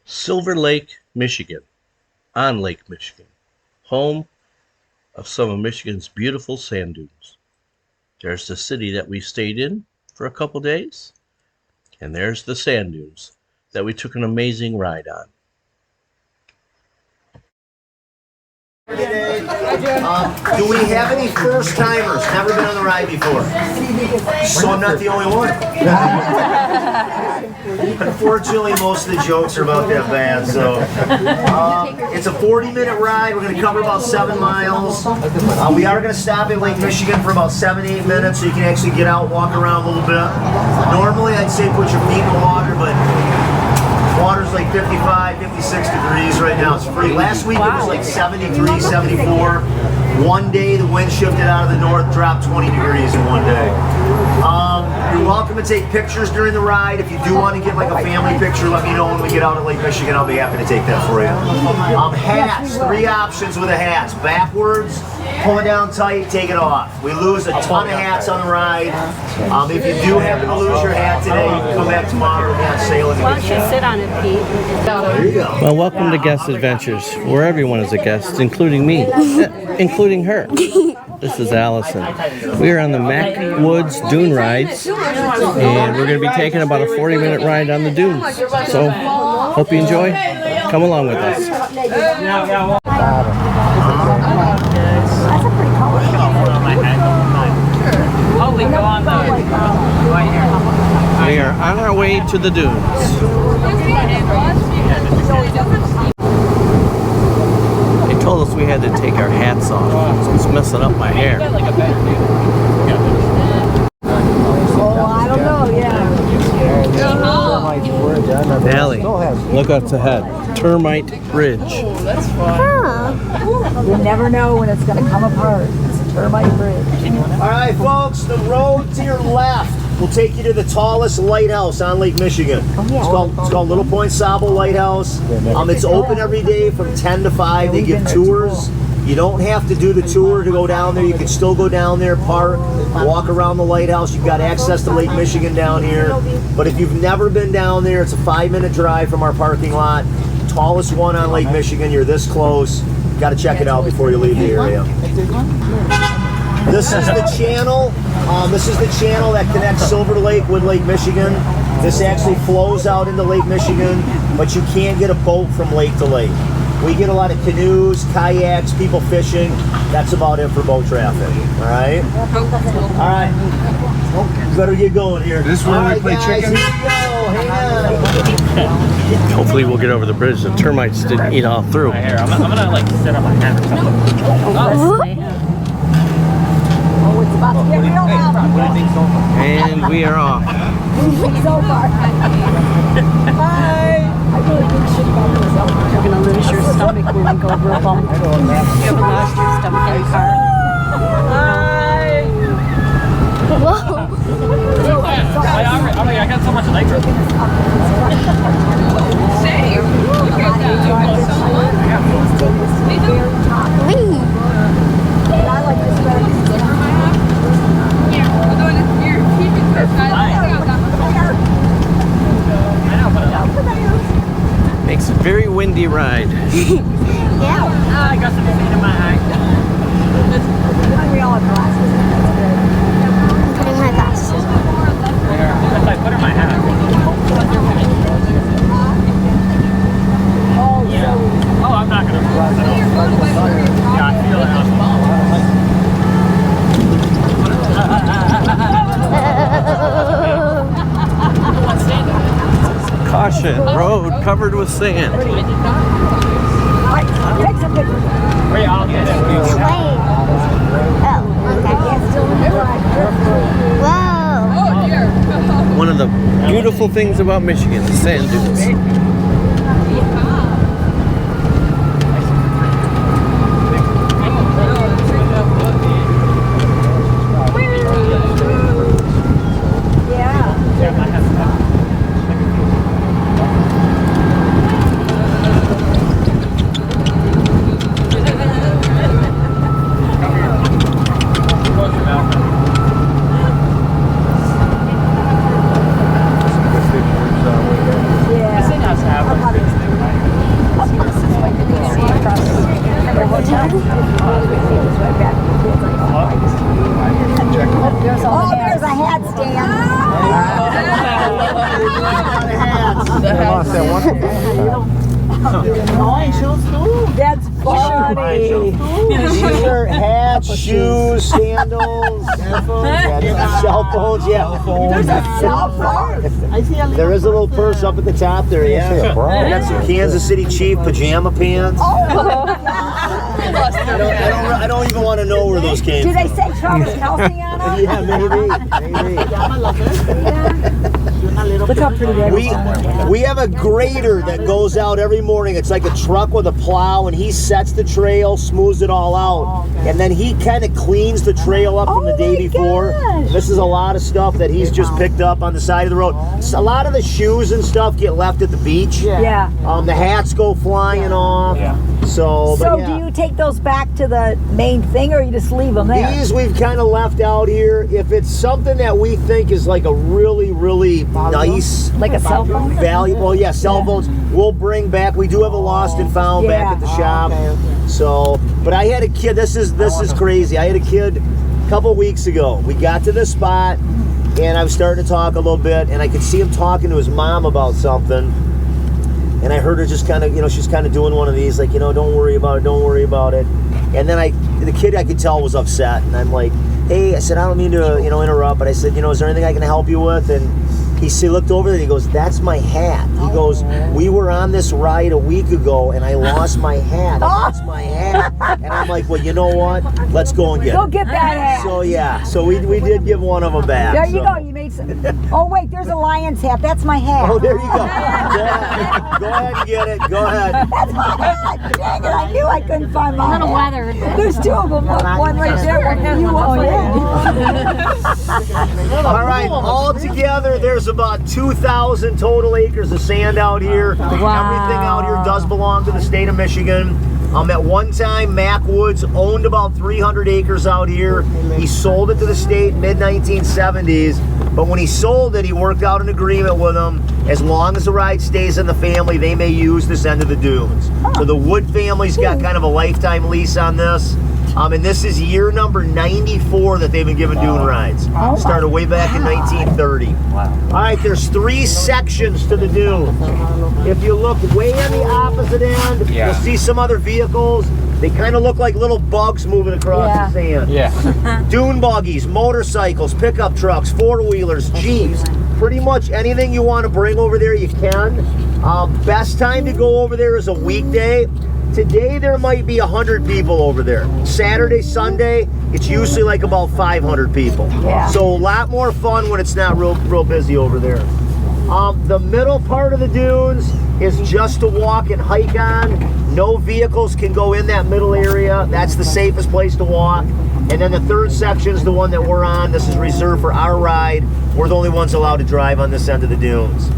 Silver Lake, Michigan, on Lake Michigan, home of some of Michigan's beautiful sand dunes. There's the city that we stayed in for a couple days, and there's the sand dunes that we took an amazing ride on. Do we have any first timers? Never been on the ride before. So I'm not the only one. Unfortunately, most of the jokes are about that bad. So it's a 40-minute ride. We're going to cover about 7 miles. We are going to stop at Lake Michigan for about 7-8 minutes so you can actually get out, walk around a little bit. Normally, I'd say put your feet in the water, but water's like 55, 56 degrees right now. It's free. Last week it was like 73, 74. One day the wind shifted out of the north, dropped 20 degrees in one day. You're welcome to take pictures during the ride. If you do want to get like a family picture, let me know when we get out at Lake Michigan. I'll be happy to take that for you. Hats, 3 options with the hats. Backwards, pull it down tight, take it off. We lose a ton of hats on the ride. If you do happen to lose your hat today, you can come back tomorrow and have sailing. Why don't you sit on it, Pete? There you go. Well, welcome to Guest Adventures, where everyone is a guest, including me, including her. This is Allison. We are on the Mac Woods Dune rides, and we're going to be taking about a 40-minute ride on the dunes. So, hope you enjoy. Come along with us. That's a pretty color. Oh, we go on the right here. We are on our way to the dunes. They told us we had to take our hats off, so it's messing up my hair. Oh, I don't know, yeah. Allie, look up ahead. Termite Bridge. You never know when it's going to come apart. It's a termite bridge. All right, folks, the road to your left will take you to the tallest lighthouse on Lake Michigan. It's called Little Point Sabo Lighthouse. It's open every day from 10 to 5. They give tours. You don't have to do the tour to go down there. You can still go down there, park, walk around the lighthouse. You've got access to Lake Michigan down here. But if you've never been down there, it's a 5-minute drive from our parking lot. Tallest one on Lake Michigan. You're this close. Got to check it out before you leave the area. This is the channel. This is the channel that connects Silver Lake with Lake Michigan. This actually flows out into Lake Michigan, but you can't get a boat from lake to lake. We get a lot of canoes, kayaks, people fishing. That's about it for boat traffic. All right? All right. You better get going here. This is where we play chicken? Here we go. Hang on. Hopefully we'll get over the bridge. The termites didn't eat all through. I'm gonna like sit on my hand or something. Oh, it's about to get real loud. And we are off. So far. Hi. I really think shit about myself. You're going to lose your stomach when we go real bump. You haven't lost your stomach in the car. Hi. Whoa. I got so much nitrous. Same. Look at that. I like this better. Makes a very windy ride. Yeah. I got some pain in my eye. We all have glasses. I'm putting my glasses on. If I put in my hat. Oh, I'm not gonna. Yeah, I feel it. Caution, road covered with sand. Take some pictures. Wait, I'll get it. Wait. Oh, okay. Whoa. One of the beautiful things about Michigan, the sand dunes. That's funny. These are hats, shoes, sandals, cell phones. Yeah, There's a cell phone. there is a little purse up at the top there. Yeah, I got some Kansas City Chief pajama pants. I don't even want to know where those came Do from. they say Travis Kelsey on them? Yeah, maybe. Look how pretty that is. We have a grader that goes out every morning. It's like a truck with a plow, and he sets the trail, smooths it all out, and then he kind of cleans the trail up from the day before. This is a lot of stuff that he's just picked up on the side of the road. A lot of the shoes and stuff get left at the beach. Yeah. The hats go flying off. So So yeah. do you take those back to the main thing, or you just leave them there? These we've kind of left out here. If it's something that we think is like a really, really nice, Like a cell phone? valuable, cell phones, we'll bring back. We do have a lost and found back at the shop. So, but I had a kid. This is crazy. I had a kid a couple weeks ago. We got to this spot, and I was starting to talk a little bit, and I could see him talking to his mom about something. And I heard her just kind of, she's kind of doing one of these, like, don't worry about it, don't worry about it. And then the kid, I could tell, was upset. And I'm like, hey, I said, I don't mean to, interrupt, but I said, is there anything I can help you with? And he looked over there, and he goes, that's my hat. He goes, we were on this ride a week ago, and I lost my hat. That's my hat. And I'm like, well, you know what? Let's go and get it. Go get that hat. So, yeah. So we did give one of them back. There you go. You made some. Oh, wait, there's a lion's hat. That's my hat. Oh, there you go. Go ahead and get it. Go ahead. That's my hat. Dang it, I knew I couldn't find my hat. weather. There's two of them. Look, one right there, one for you. Oh, yeah. All right, all together, there's about 2,000 total acres of sand out here. Everything out here does belong to the state of Michigan. At one time, Mac Woods owned about 300 acres out here. He sold it to the state mid-1970s, but when he sold it, he worked out an agreement with them. As long as the ride stays in the family, they may use this end of the dunes. So the Wood family's got kind of a lifetime lease on this. And this is year number 94 that they've been giving dune rides. Started way back in 1930. All right, there's 3 sections to the dunes. If you look way on the opposite end, you'll see some other vehicles. They kind of look like little bugs moving across the sand. Dune buggies, motorcycles, pickup trucks, 4-wheelers, Jeeps. Pretty much anything you want to bring over there, you can. Best time to go over there is a weekday. Today there might be 100 people over there. Saturday, Sunday, it's usually like about 500 people. So a lot more fun when it's not real busy over there. The middle part of the dunes is just to walk and hike on. No vehicles can go in that middle area. That's the safest place to walk. And then the third section is the one that we're on. This is reserved for our ride. We're the only ones allowed to drive on this end of the dunes.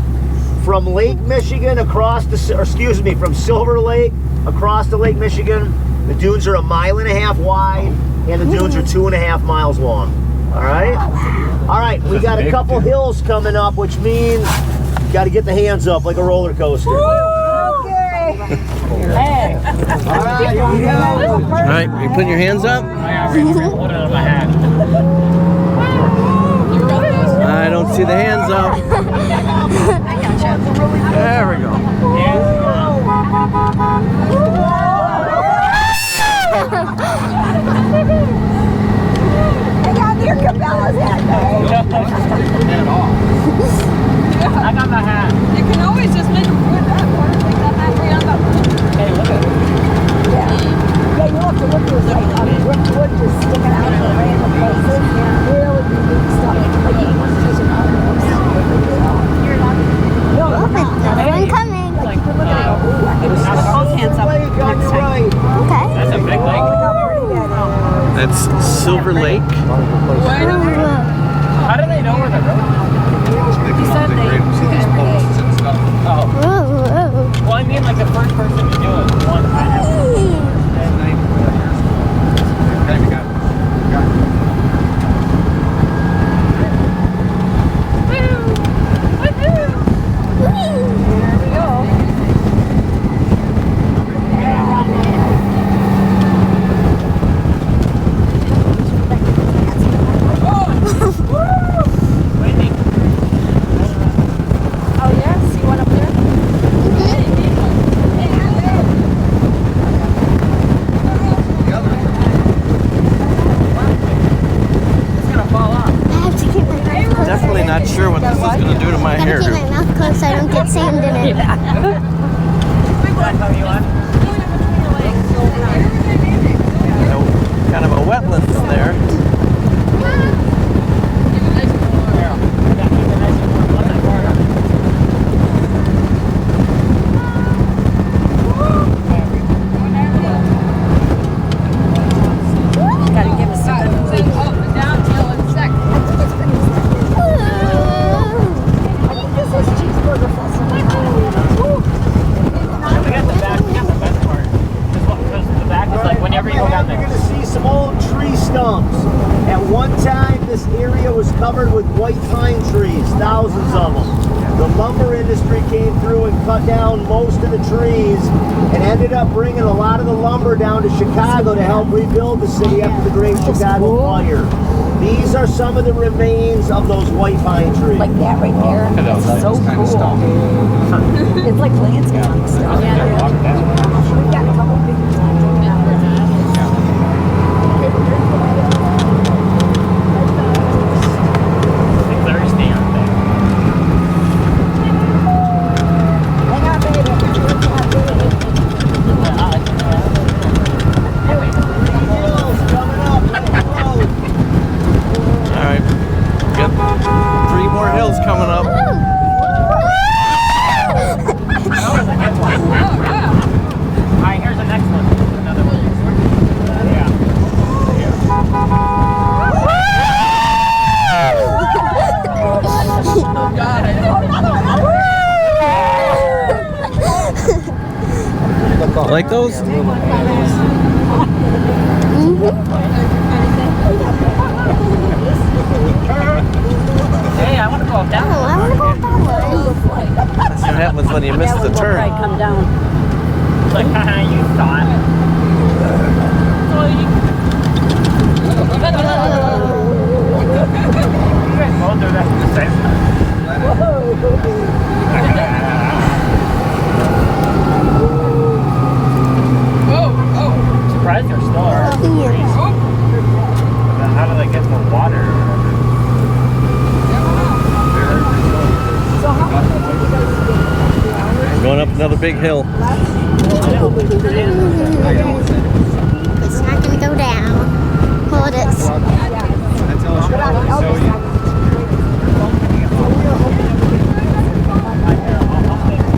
From Lake Michigan from Silver Lake across to Lake Michigan, the dunes are 1.5 miles wide, and the dunes are 2.5 miles long. All right? All right, we got a couple hills coming up, which means you got to get the hands up like a roller coaster. Okay. Hey. All right, here we go. All right, you putting your hands up? Hold it on my hat. I don't see the hands up. There we go. Hang on, there, Cabela's hat. I got my hat. You can always just make them put that part, like that halfway on the. Hey, look at it. Yeah, you have to look at it like wood just sticking out of random places. Really unique stuff. Like you want to take it out of those. No, Everyone coming. like you look at it. Both hands up Lake on your right. Okay. That's a big lake. Look how pretty that That's Silver Lake. How do they know where the road is? He said they Oh. Well, I mean, like the first person to do it. One. is. gonna do to my Gotta hair? keep my mouth closed so I don't get sand in it. Kind of a wetlands there. Gotta give us some. We got the best part. Because the back is like whenever you go down You're there. going to see some old tree stumps. At one time, this area was covered with white pine trees, thousands of them. The lumber industry came through and cut down most of the trees and ended up bringing a lot of the lumber down to Chicago to help rebuild the city after the Great Chicago Fire. These are some of the remains of those white pine trees. Like that right there. It's so cool. It's like landscaping stuff. Yeah, we've got a couple pictures on it. They're thirsty, aren't they? Hang on, baby. Coming up on the road. All right, got 3 more hills coming up. Alright, here's the next one. Another one. Yeah. Like those? Hey, I want to go up that Oh, I want to go up that one. That's what happens when you miss the turn. Right, come down. It's like, haha, you thought. You guys both do that at the same time. Surprised there still are trees. How do they get more water? We're going up another big hill. It's not gonna go down. Well, it is.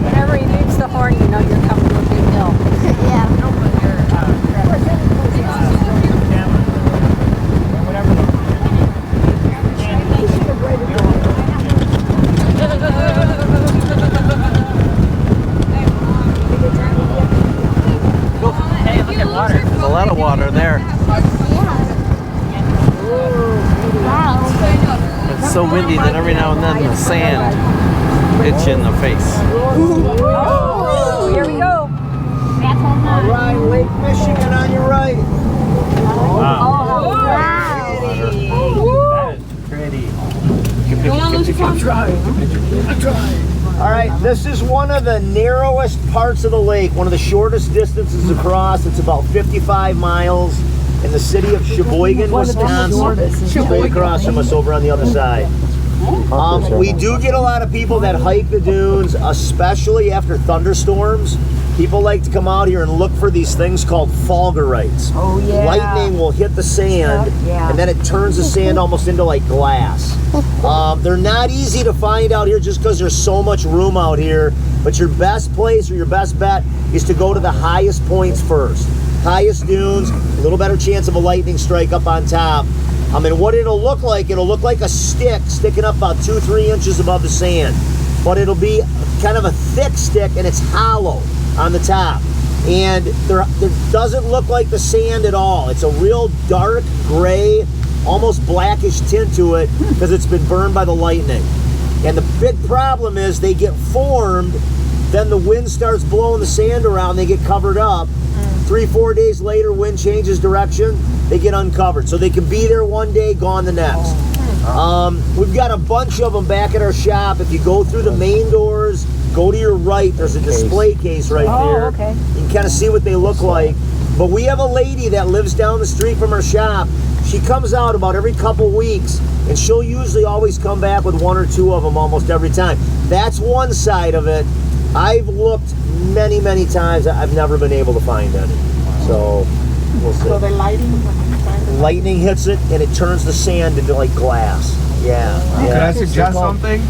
Whenever he beeps the horn, you know you're coming to a big hill. Yeah. Hey, look at water. There's a lot of water there. Wow. It's so windy that every now and then the sand hits you in the face. Oh, here we go. All right, Lake Michigan on your right. Wow. Wow. That is pretty. All right, this is one of the narrowest parts of the lake, one of the shortest distances across. It's about 55 miles in the city of Sheboygan, Wisconsin. Straight across from us over on the other side. We do get a lot of people that hike the dunes, especially after thunderstorms. People like to come out here and look for these things called fulgurites. Oh, yeah. Lightning will hit the sand, Yeah. and then it turns the sand almost into like glass. They're not easy to find out here just because there's so much room out here, but your best place or your best bet is to go to the highest points first. Highest dunes, a little better chance of a lightning strike up on top. And what it'll look like a stick sticking up about 2-3 inches above the sand. But it'll be kind of a thick stick and it's hollow on the top. And there doesn't look like the sand at all. It's a real dark gray, almost blackish tint to it because it's been burned by the lightning. And the big problem is they get formed, then the wind starts blowing the sand around, they get covered up. 3-4 days later, wind changes direction, they get uncovered. So they can be there one day, gone the next. We've got a bunch of them back at our shop. If you go through the main doors, go to your right, there's a display case right there. Okay. You can kind of see what they look like. But we have a lady that lives down the street from our shop She comes out about every couple weeks, and she'll usually always come back with 1 or 2 of them almost every time. That's one side of it. I've looked many, many times. I've never been able to find any. So we'll see. So the Lightning hits it, and it turns the sand into like glass. Yeah. Can yeah. I suggest something?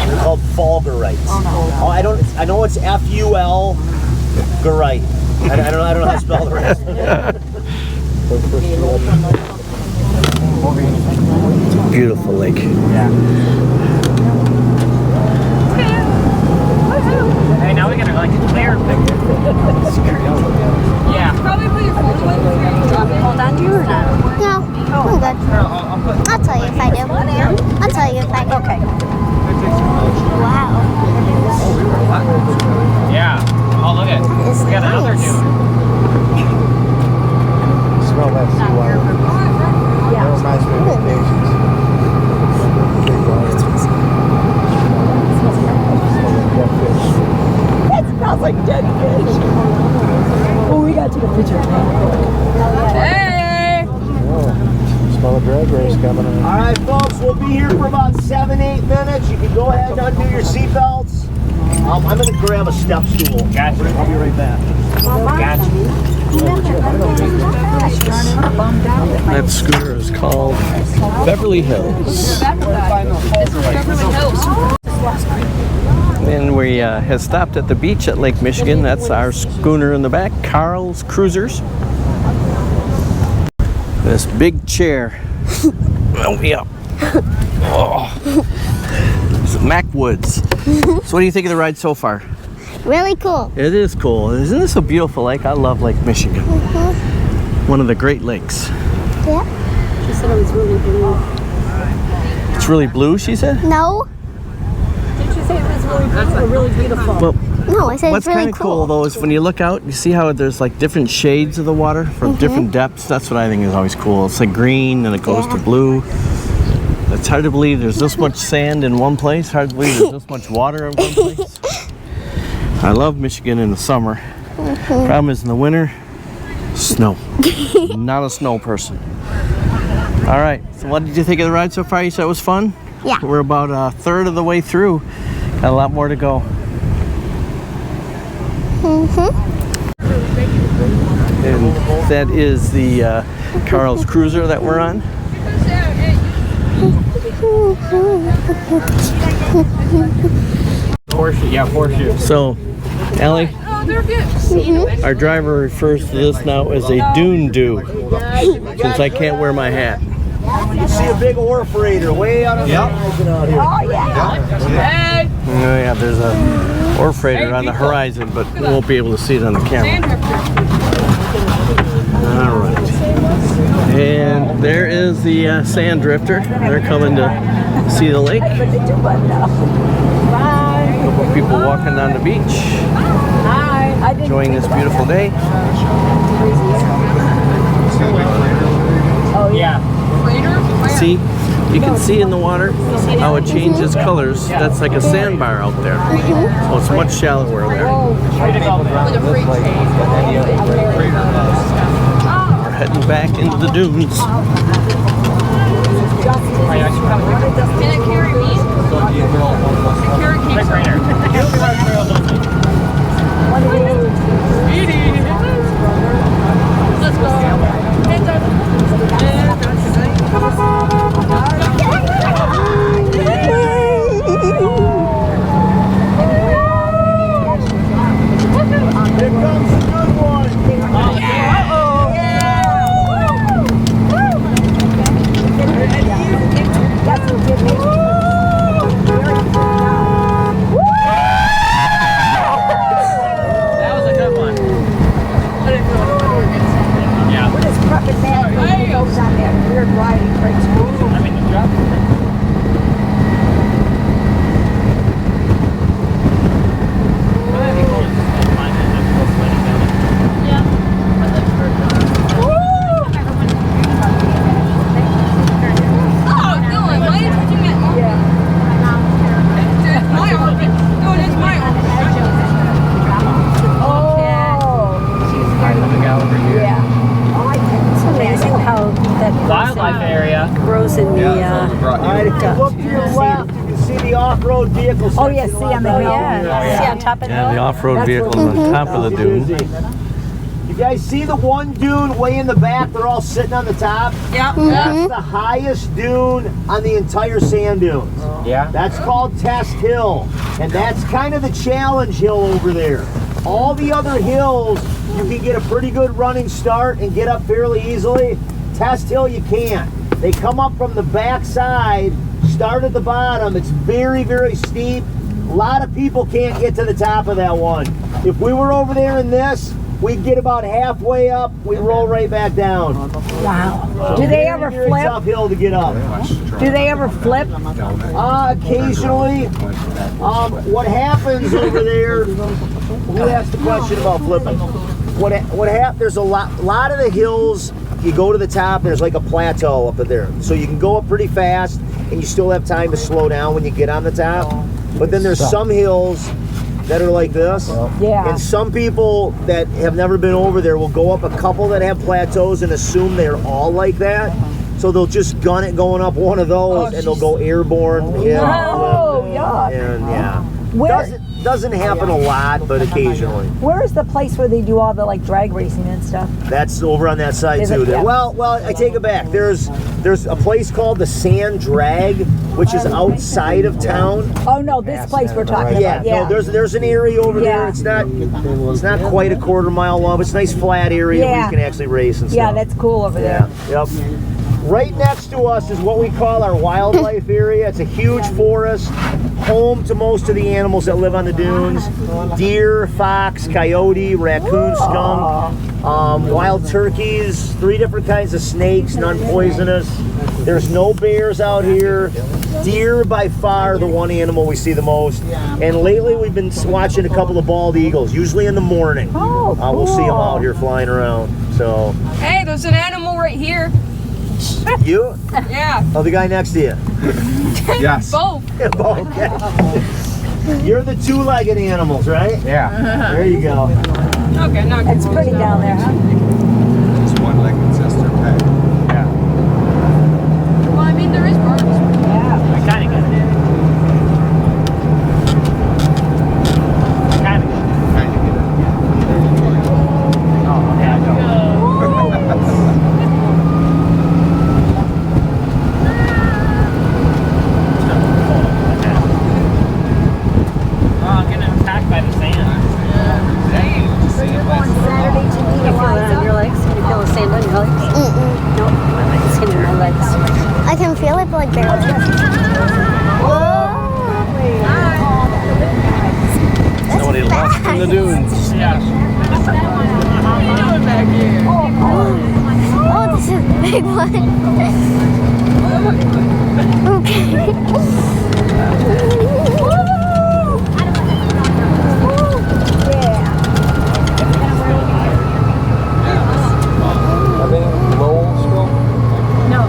They're called fulgurites. Oh, I know it's F-U-L gurite. I don't know how to spell the rest. Beautiful lake. Hey, now we gotta like clear picture. Yeah. Probably put your phone away before you drop it. Hold on to you or not? No, I'm good. I'll tell you if I do. I'll tell you if I do. Okay. Wow. Yeah. Oh, look at it. This is We got another nice. Dune. Smell that seawater. That reminds me of vacations. That smells like dead fish. Oh, we gotta take a picture. Hey! Smell a drag race coming on. All right, folks, we'll be here for about 7-8 minutes. You can go ahead and undo your seatbelts. I'm going to grab a step stool. Gotcha. I'll be right back. Gotcha. That scooter is called Beverly Hills. And we have stopped at the beach at Lake Michigan. That's our schooner in the back, Carl's Cruisers. This big chair. Oh, yeah. Oh. It's Mac Woods. So what do you think of the ride so far? Really cool. It is cool. Isn't this a beautiful lake? I love Lake Michigan. One of the Great Lakes. Yeah. She said it was really blue. It's really blue, she said? No. Did you say it was really blue or really beautiful? Well, No, I said what's it's really kind of cool though is when you look out, you see how there's like different shades of the water from different depths. That's what I think is always cool. It's like green and it goes to blue. It's hard to believe there's this much sand in one place. Hard to believe there's this much water in one place. I love Michigan in the summer. Problem is in the winter, snow. Not a snow person. All right, so what did you think of the ride so far? You said it was fun? Yeah. We're about a third of the way through. Got a lot more to go. And that is the Carl's Cruiser that we're on. Horseshoe. Yeah, horseshoe. So, Allie, Oh, they're good. our driver refers to this now as a Dune Dew, since I can't wear my hat. You see a big ore freighter way out on the horizon out here. Hey! Oh yeah, there's a ore freighter on the horizon, but we won't be able to see it on the camera. All right. And there is the sand drifter. They're coming to see the lake. A couple of people walking on the beach, enjoying this beautiful day. Yeah. See, you can see in the water how it changes colors. That's like a sandbar out there. So it's much shallower there. We're heading back into the dunes. Can it carry me? Carry Let's go. Hands Here comes the good one. Oh, yeah, see on the hill. Yeah. See on top of the Yeah, the hill? off-road That's vehicles what- on top of the dune. You guys see the one dune way in the back? They're all sitting on the top. Yep. That's the highest dune on the entire sand dunes. Yeah. That's called Test Hill, and that's kind of the challenge hill over there. All the other hills, you can get a pretty good running start and get up fairly easily. Test Hill, you can't. They come up from the back side, start at the bottom. It's very, very steep. A lot of people can't get to the top of that one. If we were over there in this, we'd get about halfway up, we'd roll right back down. Wow. So Do they very, ever very flip? tough hill to get up. Do they ever flip? Occasionally. What happens over there? Who asked the question about flipping? What happens? There's a lot of the hills. You go to the top. There's like a plateau up there, so you can go up pretty fast, and you still have time to slow down when you get on the top. But then there's some hills that are like this. Yeah. And some people that have never been over there will go up a couple that have plateaus and assume they're all like that. So they'll just gun it going up one of those, and they'll go airborne. Oh, yuck. And yeah. Where- Doesn't happen a lot, but occasionally. Where is the place where they do all the like drag racing and stuff? That's over on that side Is too. it? Yeah. Well, I take it back. There's a place called the Sand Drag, which is outside of town. Oh no, this place we're talking Yeah, about. Yeah. no, there's an area over there. Yeah. It's not quite a quarter mile long. It's a nice flat area where Yeah. you can actually race and stuff. Yeah, that's cool over Yeah, there. yep. Right next to us is what we call our wildlife area. It's a huge forest, home to most of the animals that live on the dunes. Deer, fox, coyote, raccoon, skunk, wild turkeys, 3 different kinds of snakes, none poisonous. There's no bears out here. Deer by far the one animal we see the most. And lately we've been watching a couple of bald eagles, usually in the morning. Oh, We'll see them cool. out here flying around. So, Hey, there's an animal right here. you? Yeah, Oh, the guy next to you. Yes. both. Okay. You're the 2-legged animals, right? Yeah. There you go. Okay, no, it's pretty down there, huh? It's one-legged sister pet. Yeah. Well, I mean, there is birds. Yeah. I kind of get it. Kind of get it. Kind of get it. Oh, yeah, I know. Oh, I'm getting attacked by the sand. Dang. So you're going Saturday to meet Can you feel it on your legs? Can you feel the sand on your legs? No, my legs hitting my legs. I can feel it, but like barely. Somebody lost in the dunes. Yeah. How you doing back here? Oh, this is a big one. Are they Lowell still? No,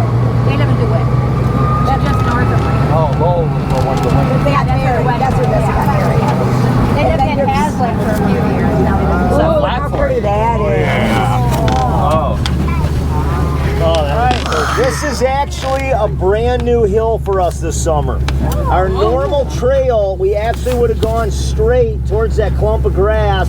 they live in DeWitt. They're just north of me. Oh, Lowell was the one that went. They got married. That's where they got married. They lived in Haslet for a few years. Now they live in Oh, how pretty that is. Oh. This is actually a brand new hill for us this summer. Our normal trail, we actually would have gone straight towards that clump of grass.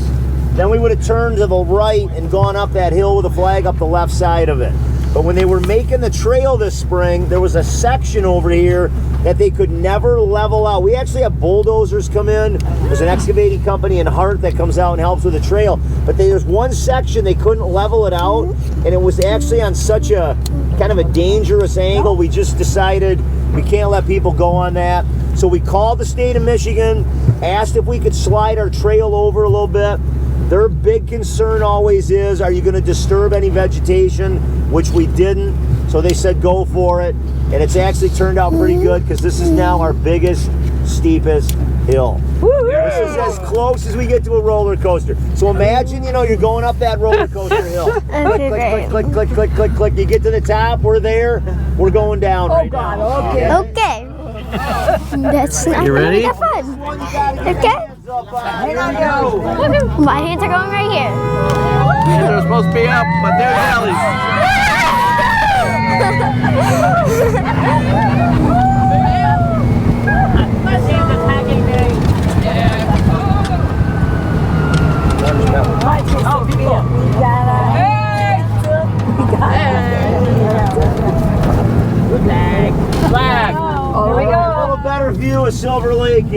Then we would have turned to the right and gone up that hill with a flag up the left side of it. But when they were making the trail this spring, there was a section over here that they could never level out. We actually have bulldozers come in. There's an excavating company in Hart that comes out and helps with the trail. But there's one section they couldn't level it out, and it was actually on such a kind of a dangerous angle. We just decided we can't let people go on that. So we called the state of Michigan, asked if we could slide our trail over a little bit. Their big concern always is, are you going to disturb any vegetation? Which we didn't. So they said go for it. And it's actually turned out pretty good because this is now our biggest, steepest hill. This is as close as we get to a roller coaster. So imagine, you're going up that roller coaster hill. Okay, great. Click, click, click, click, click. You get to the top, we're there. We're going down right now. Okay. Okay. That's not You ready? Have fun. Okay. My hands are going right here. They're supposed to be up, but they're bellies. My hand's attacking me.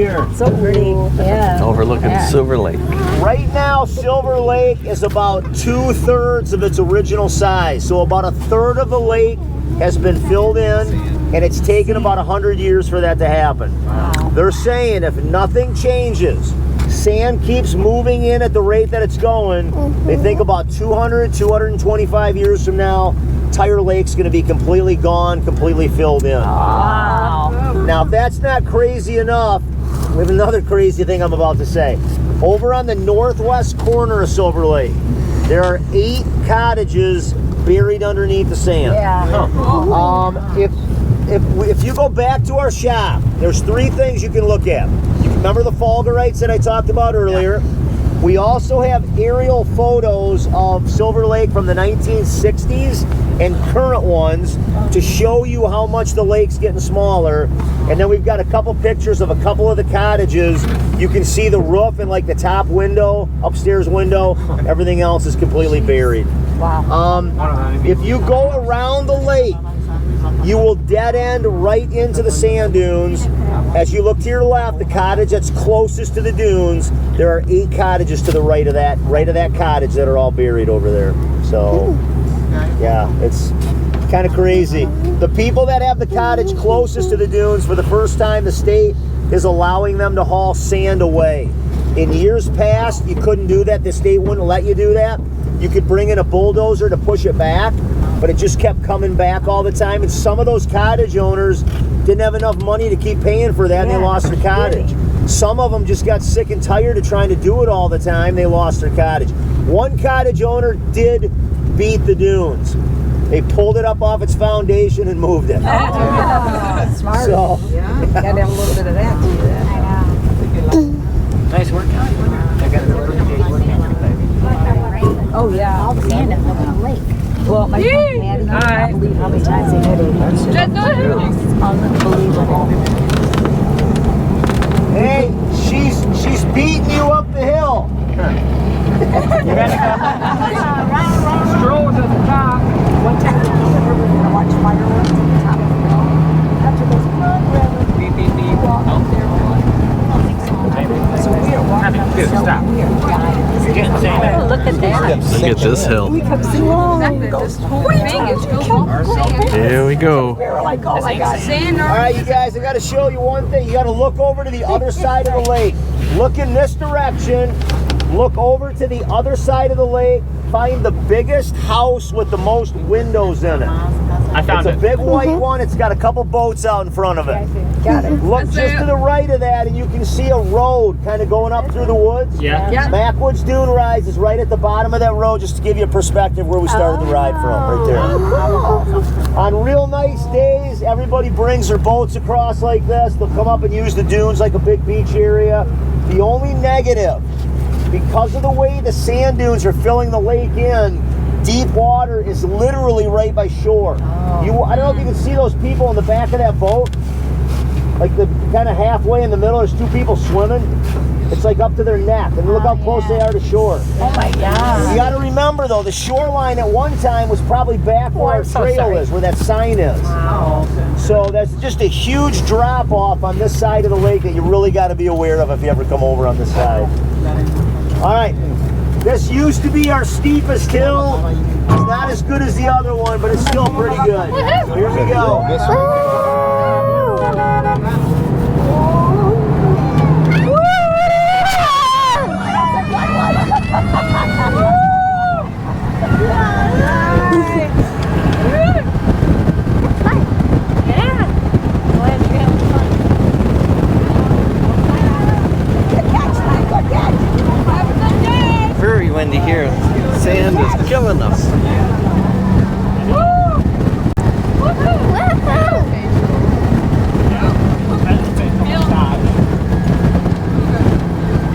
here. So pretty. Yeah. Overlooking Silver Lake. Right now, Silver Lake is about 2/3 of its original size. So about a third of the lake has been filled in, and it's taken about 100 years for that to happen. They're saying if nothing changes, sand keeps moving in at the rate that it's going, they think about 200, 225 years from now, entire lake's going to be completely gone, completely filled in. Wow. Now, if that's not crazy enough, we have another crazy thing I'm about to say. Over on the northwest corner of Silver Lake, there are 8 cottages buried underneath the sand. Yeah. If you go back to our shop, there's 3 things you can look at. You remember the fulgurites that I talked about earlier? We also have aerial photos of Silver Lake from the 1960s and current ones to show you how much the lake's getting smaller. And then we've got a couple pictures of a couple of the cottages. You can see the roof and like the top window, upstairs window. Everything else is completely buried. Wow. If you go around the lake, you will dead end right into the sand dunes. As you look to your left, the cottage that's closest to the dunes, there are 8 cottages to the right of that cottage that are all buried over there. So, yeah, it's kind of crazy. The people that have the cottage closest to the dunes, for the first time, the state is allowing them to haul sand away. In years past, you couldn't do that. The state wouldn't let you do that. You could bring in a bulldozer to push it back, but it just kept coming back all the time. And some of those cottage owners didn't have enough money to keep paying for that, and they lost their cottage. Some of them just got sick and tired of trying to do it all the time. They lost their cottage. One cottage owner did beat the dunes. They pulled it up off its foundation and moved it. Smart. So, Got to have a little bit of that to do that. Nice workout. I got a really workout. Oh, yeah. All the sand is up in the lake. Well, my friend Maddie, I can't believe how many times they hit it. It's unbelievable. hey, she's beating you up the hill. Stroll to the top. One time we were going to watch fireworks at the top of the hill. After those programs, Beep, beep, beep. out there. So we are walking up the hill. Stop. We are dying. You're getting sand. Look at that. Look at this hill. We come sitting along. This whole thing is Here we go. we were like, oh my God. All right, you guys, I got to show you one thing. You got to look over to the other side of the lake. Look in this direction. Look over to the other side of the lake. Find the biggest house with the most windows in it. I found It's a it. big white one. It's got a couple boats out in front of it. Got it. Look just to the right of that, and you can see a road kind of going up through the woods. Yeah. Backwoods Dune Rise is right at the bottom of that road, just to give you a perspective where we started the ride from, right there. On real nice days, everybody brings their boats across like this. They'll come up and use the dunes like a big beach area. The only negative, because of the way the sand dunes are filling the lake in, deep water is literally right by shore. I don't know if you can see those people in the back of that boat. Like the kind of halfway in the middle, there's 2 people swimming. It's like up to their neck. And look how close they are to shore. Oh my God. You got to remember though, the shoreline at one time was probably back where our trail is, where that sign is. So that's just a huge drop off on this side of the lake that you really got to be aware of if you ever come over on this side. All right, this used to be our steepest hill. It's not as good as the other one, but it's still pretty good. Here we go. Very windy here. Sand is killing us.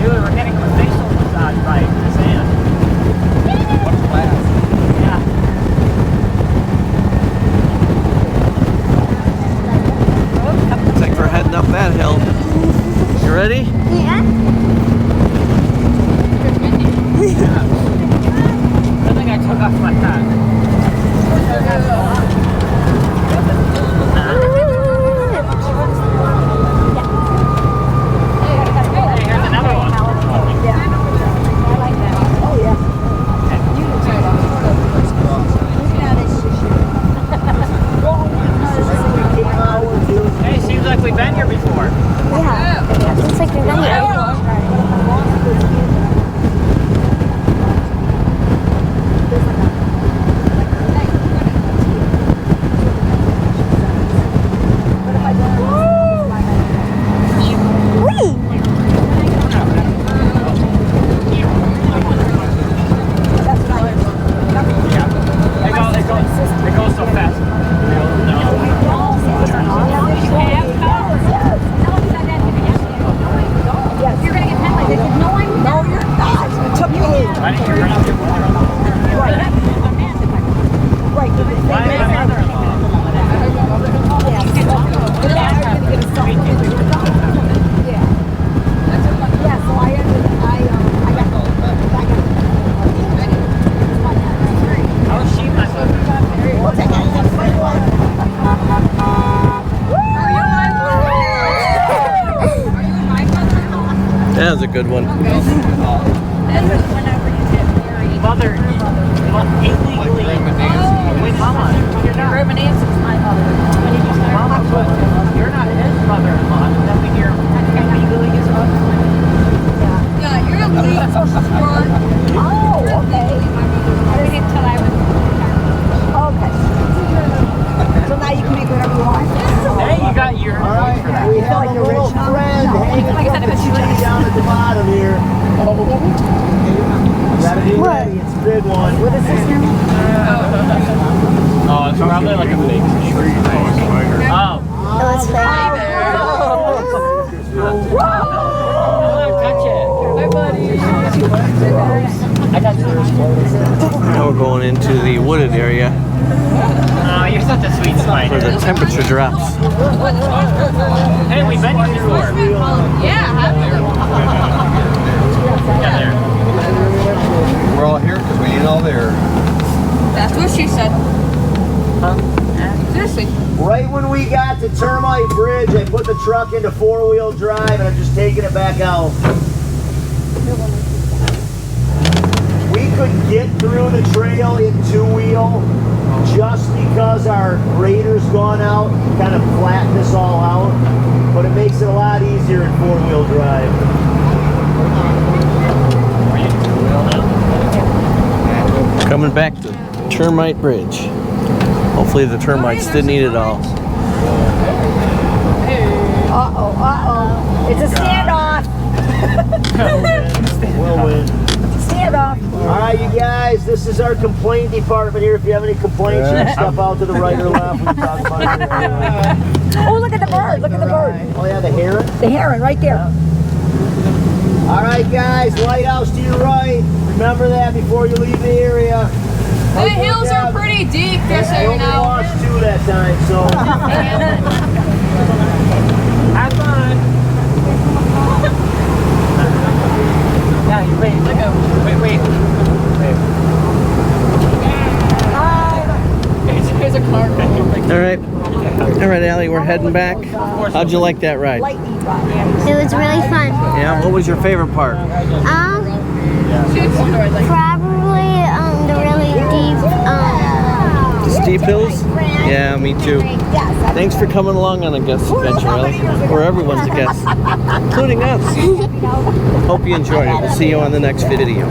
We're getting the facial massage right. The sand. What's last? Yeah. Looks like we're heading up that hill. You ready? I think I took off my hat. a good one. That's whenever you get married. Mother, illegally. Wait, Mama, you're not. Grandma Nancy's my mother. Mama, but you're not his mother-in-law. That means you're illegally his mother. Yeah, you're a legal fraud. Oh, okay. Until I was Okay. So now you can make whatever you want. Hey, you got your voice for that. We have a little friend hanging from the tree down at the bottom here. Gotta be ready, it's a big one. What is this now? Oh, it's probably like a fake snake. Oh. It was fake. Touch it. Hi, buddy. I touched it. Now we're going into the wooded area Oh, you're such a sweet where spider. the temperature drops. Hey, we've been here before. yeah, Yeah, there. We're all here because we ain't all there. that's what she said. Seriously. Right when we got to Termite Bridge, I put the truck into four-wheel drive and I'm just taking it back out. We could get through the trail in two-wheel just because our grader's gone out, kind of flattened this all out, but it makes it a lot easier in four-wheel drive. Coming back to Termite Bridge. Hopefully the termites didn't eat it all. It's a standoff. We'll win. Standoff. All right, you guys, this is our complaint department here. If you have any complaints, you can step out to the right or left. We can talk about it. Oh, look at the bird. Look at the bird. Oh, yeah, the heron. The heron right there. All right, guys, lighthouse to your right. Remember that before you leave the area. The hills are pretty deep, just so I you only know. lost two that time, so. Have fun. Yeah, wait, look at, wait. Here's a car. All right, Allie, we're heading back. How'd you like that ride? It was really fun. Yeah, what was your favorite part? Probably the really deep. The steep hills? Yeah, me too. Thanks for coming along on a guest adventure, Allie. Where everyone's a guest, including us. Hope you enjoyed it. We'll see you on the next video.